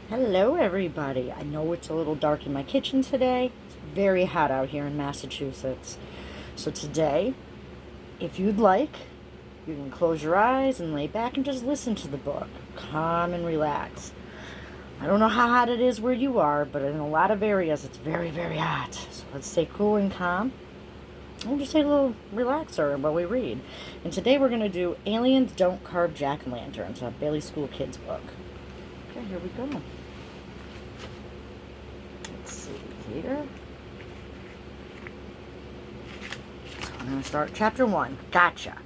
Hello, everybody. I know it's a little dark in my kitchen today. It's very hot out here in Massachusetts. So, today, if you'd like, you can close your eyes and lay back and just listen to the book. Calm and relax. I don't know how hot it is where you are, but in a lot of areas it's very, very hot. So, let's stay cool and calm. We'll just take a little relaxer while we read. And today we're going to do Aliens Don't Carve Jack-o'-lanterns, a Bailey School Kids book. Okay, here we go. Let's see here. So I'm going to start chapter 1. Gotcha.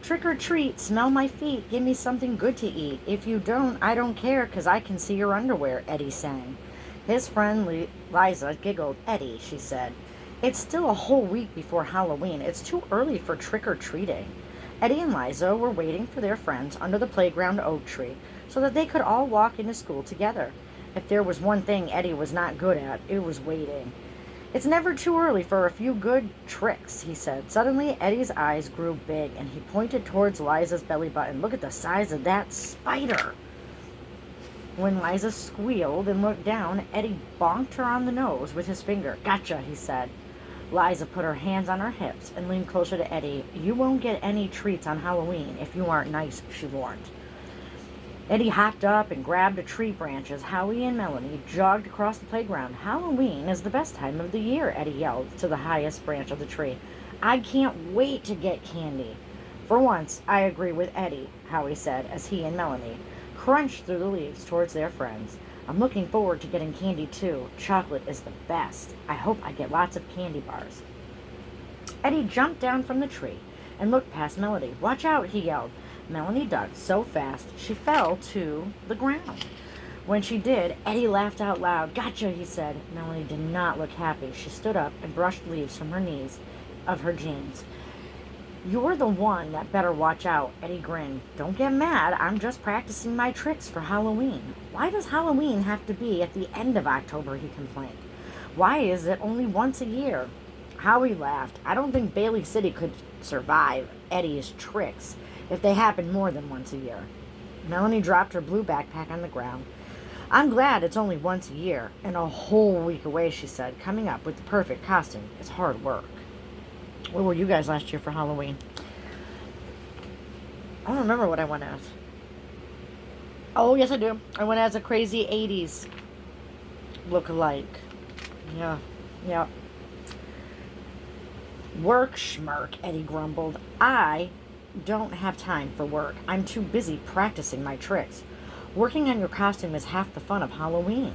Trick or treat, smell my feet, give me something good to eat. If you don't, I don't care, 'cause I can see your underwear, Eddie sang. His friend Liza giggled. Eddie, she said, it's still a whole week before Halloween. It's too early for trick or treating. Eddie and Liza were waiting for their friends under the playground oak tree so that they could all walk into school together. If there was one thing Eddie was not good at, it was waiting. It's never too early for a few good tricks, he said. Suddenly, Eddie's eyes grew big, and he pointed towards Liza's belly button. Look at the size of that spider. When Liza squealed and looked down, Eddie bonked her on the nose with his finger. Gotcha, he said. Liza put her hands on her hips and leaned closer to Eddie. You won't get any treats on Halloween if you aren't nice, she warned. Eddie hopped up and grabbed a tree branch as Howie and Melanie jogged across the playground. Halloween is the best time of the year, Eddie yelled to the highest branch of the tree. I can't wait to get candy. For once, I agree with Eddie, Howie said as he and Melanie crunched through the leaves towards their friends. I'm looking forward to getting candy too. Chocolate is the best. I hope I get lots of candy bars. Eddie jumped down from the tree and looked past Melanie. Watch out, he yelled. Melanie ducked so fast she fell to the ground. When she did, Eddie laughed out loud. Gotcha, he said. Melanie did not look happy. She stood up and brushed leaves from her knees of her jeans. You're the one that better watch out, Eddie grinned. Don't get mad. I'm just practicing my tricks for Halloween. Why does Halloween have to be at the end of October, he complained. Why is it only once a year? Howie laughed. I don't think Bailey City could survive Eddie's tricks if they happened more than once a year. Melanie dropped her blue backpack on the ground. I'm glad it's only once a year and a whole week away, she said. Coming up with the perfect costume is hard work. Where were you guys last year for Halloween? I don't remember what I went as. Oh, yes, I do. I went as a crazy 80s look-alike. Yeah. Work, schmirk, Eddie grumbled. I don't have time for work. I'm too busy practicing my tricks. Working on your costume is half the fun of Halloween,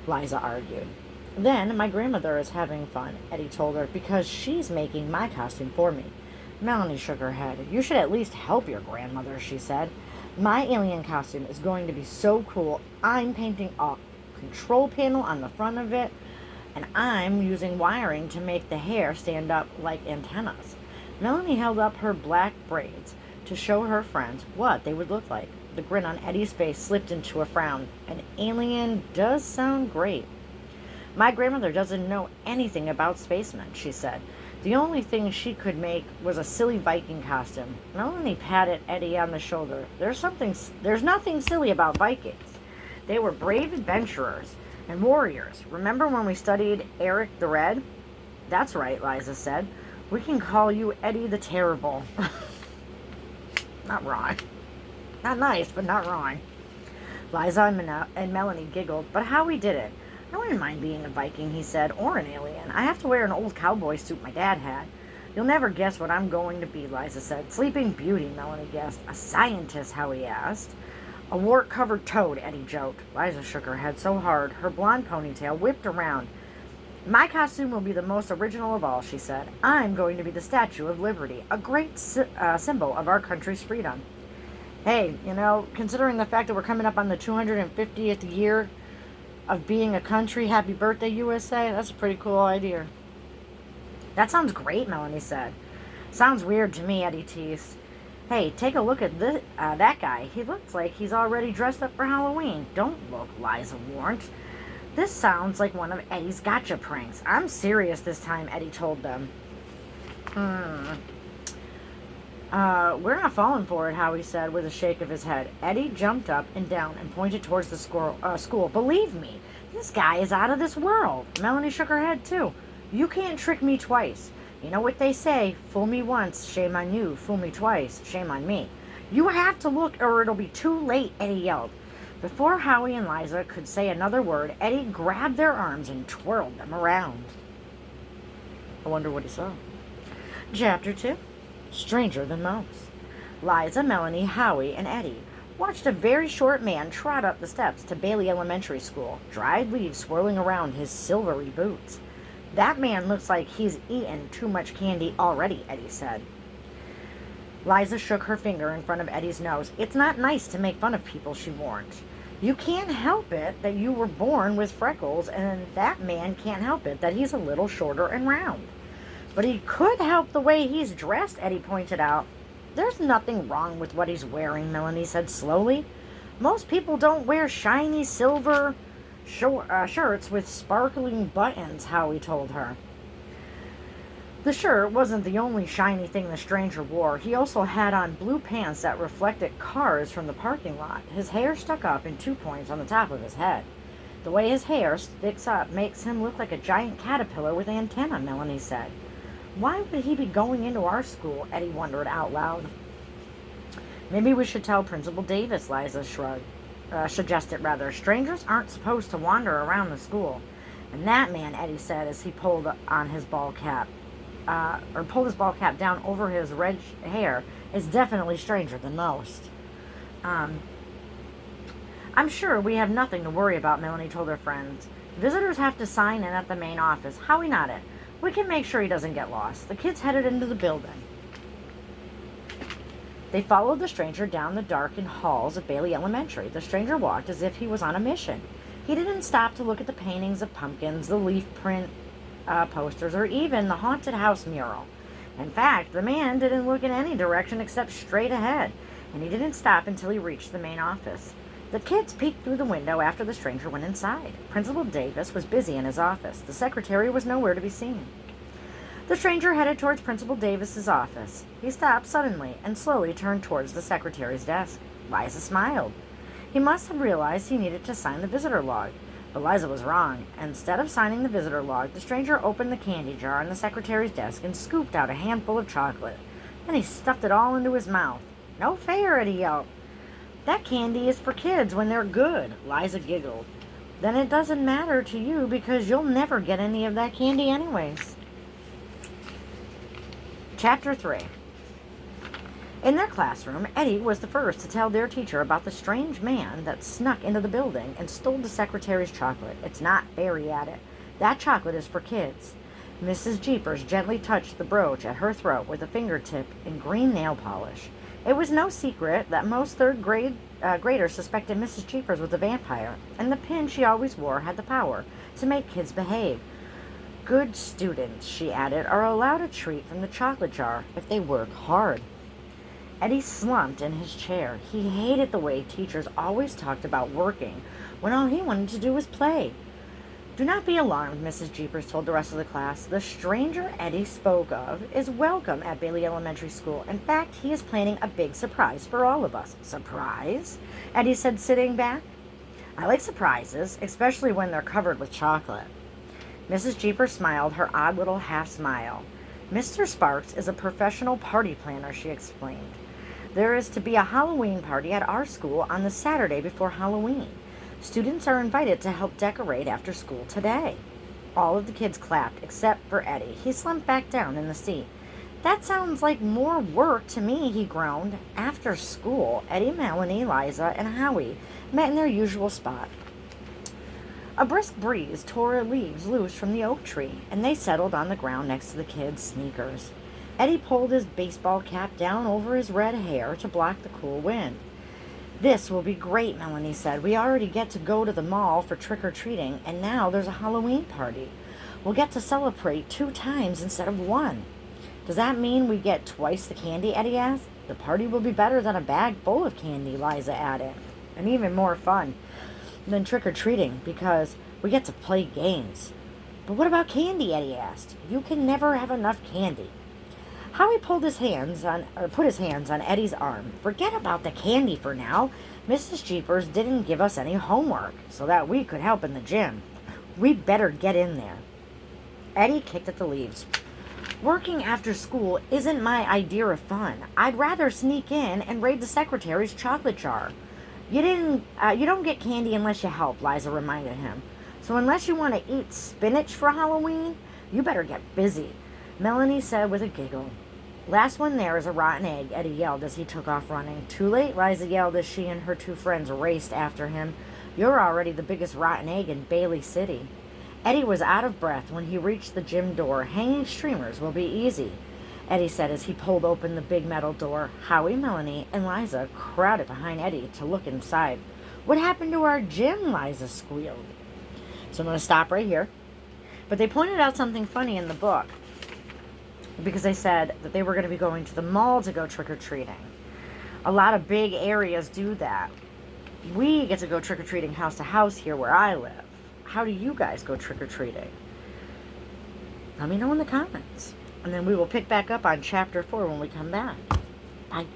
Liza argued. Then my grandmother is having fun, Eddie told her, because she's making my costume for me. Melanie shook her head. You should at least help your grandmother, she said. My alien costume is going to be so cool. I'm painting a control panel on the front of it, and I'm using wiring to make the hair stand up like antennas. Melanie held up her black braids to show her friends what they would look like. The grin on Eddie's face slipped into a frown. An alien does sound great. My grandmother doesn't know anything about spacemen, she said. The only thing she could make was a silly Viking costume. Melanie patted Eddie on the shoulder. There's nothing silly about Vikings. They were brave adventurers and warriors. Remember when we studied Eric the Red? That's right, Liza said. We can call you Eddie the Terrible. Not wrong. Not nice, but not wrong. Liza and Melanie giggled, but Howie did it. I wouldn't mind being a Viking, he said, or an alien. I have to wear an old cowboy suit my dad had. You'll never guess what I'm going to be, Liza said. Sleeping Beauty, Melanie guessed. A scientist, Howie asked. A wart-covered toad, Eddie joked. Liza shook her head so hard, her blonde ponytail whipped around. My costume will be the most original of all, she said. I'm going to be the Statue of Liberty, a great symbol of our country's freedom. Hey, considering the fact that we're coming up on the 250th year of being a country, happy birthday, USA, that's a pretty cool idea. That sounds great, Melanie said. Sounds weird to me, Eddie teased. Hey, take a look at that guy. He looks like he's already dressed up for Halloween. Don't look, Liza warned. This sounds like one of Eddie's gotcha pranks. I'm serious this time, Eddie told them. We're not falling for it, Howie said with a shake of his head. Eddie jumped up and down and pointed towards the school. Believe me, this guy is out of this world. Melanie shook her head, too. You can't trick me twice. You know what they say, fool me once, shame on you. Fool me twice, shame on me. You have to look or it'll be too late, Eddie yelled. Before Howie and Liza could say another word, Eddie grabbed their arms and twirled them around. I wonder what he saw. Chapter 2. Stranger than most. Liza, Melanie, Howie, and Eddie watched a very short man trot up the steps to Bailey Elementary School, dried leaves swirling around his silvery boots. That man looks like he's eaten too much candy already, Eddie said. Liza shook her finger in front of Eddie's nose. It's not nice to make fun of people, she warned. You can't help it that you were born with freckles, and that man can't help it that he's a little shorter and round. But he could help the way he's dressed, Eddie pointed out. There's nothing wrong with what he's wearing, Melanie said slowly. Most people don't wear shiny silver shirts with sparkling buttons, Howie told her. The shirt wasn't the only shiny thing the stranger wore. He also had on blue pants that reflected cars from the parking lot. His hair stuck up in 2 points on the top of his head. The way his hair sticks up makes him look like a giant caterpillar with antennae, Melanie said. Why would he be going into our school? Eddie wondered out loud. Maybe we should tell Principal Davis, Liza suggested rather. Strangers aren't supposed to wander around the school. And that man, Eddie said as he pulled on his ball cap, pulled his ball cap down over his red hair, is definitely stranger than most. I'm sure we have nothing to worry about, Melanie told her friends. Visitors have to sign in at the main office. Howie nodded. We can make sure he doesn't get lost. The kids headed into the building. They followed the stranger down the darkened halls of Bailey Elementary. The stranger walked as if he was on a mission. He didn't stop to look at the paintings of pumpkins, the leaf print posters, or even the haunted house mural. In fact, the man didn't look in any direction except straight ahead, and he didn't stop until he reached the main office. The kids peeked through the window after the stranger went inside. Principal Davis was busy in his office. The secretary was nowhere to be seen. The stranger headed towards Principal Davis's office. He stopped suddenly and slowly turned towards the secretary's desk. Liza smiled. He must have realized he needed to sign the visitor log. But Liza was wrong. Instead of signing the visitor log, the stranger opened the candy jar on the secretary's desk and scooped out a handful of chocolate. Then he stuffed it all into his mouth. No fair, Eddie yelped. That candy is for kids when they're good, Liza giggled. Then it doesn't matter to you because you'll never get any of that candy anyways. Chapter 3. In their classroom, Eddie was the first to tell their teacher about the strange man that snuck into the building and stole the secretary's chocolate. It's not fair, he added. That chocolate is for kids. Mrs. Jeepers gently touched the brooch at her throat with a fingertip in green nail polish. It was no secret that most third-graders suspected Mrs. Jeepers was a vampire, and the pin she always wore had the power to make kids behave. Good students, she added, are allowed a treat from the chocolate jar if they work hard. Eddie slumped in his chair. He hated the way teachers always talked about working when all he wanted to do was play. Do not be alarmed, Mrs. Jeepers told the rest of the class. The stranger Eddie spoke of is welcome at Bailey Elementary School. In fact, he is planning a big surprise for all of us. Surprise? Eddie said, sitting back. I like surprises, especially when they're covered with chocolate. Mrs. Jeepers smiled her odd little half smile. Mr. Sparks is a professional party planner, she explained. There is to be a Halloween party at our school on the Saturday before Halloween. Students are invited to help decorate after school today. All of the kids clapped, except for Eddie. He slumped back down in the seat. That sounds like more work to me, he groaned. After school, Eddie, Melanie, Liza, and Howie met in their usual spot. A brisk breeze tore leaves loose from the oak tree, and they settled on the ground next to the kids' sneakers. Eddie pulled his baseball cap down over his red hair to block the cool wind. This will be great, Melanie said. We already get to go to the mall for trick-or-treating, and now there's a Halloween party. We'll get to celebrate 2 times instead of 1. Does that mean we get twice the candy, Eddie asked. The party will be better than a bag full of candy, Liza added. And even more fun than trick-or-treating, because we get to play games. But what about candy, Eddie asked. You can never have enough candy. Howie put his hands on Eddie's arm. Forget about the candy for now. Mrs. Jeepers didn't give us any homework so that we could help in the gym. We'd better get in there. Eddie kicked at the leaves. Working after school isn't my idea of fun. I'd rather sneak in and raid the secretary's chocolate jar. You don't get candy unless you help, Liza reminded him. So unless you want to eat spinach for Halloween, you better get busy, Melanie said with a giggle. Last one there is a rotten egg, Eddie yelled as he took off running. Too late, Liza yelled as she and her two friends raced after him. You're already the biggest rotten egg in Bailey City. Eddie was out of breath when he reached the gym door. Hanging streamers will be easy, Eddie said as he pulled open the big metal door. Howie, Melanie, and Liza crowded behind Eddie to look inside. What happened to our gym? Liza squealed. So I'm going to stop right here. But they pointed out something funny in the book, because they said that they were going to be going to the mall to go trick-or-treating. A lot of big areas do that. We get to go trick-or-treating house to house here where I live. How do you guys go trick-or-treating? Let me know in the comments. And then we will pick back up on Chapter 4 when we come back. Bye.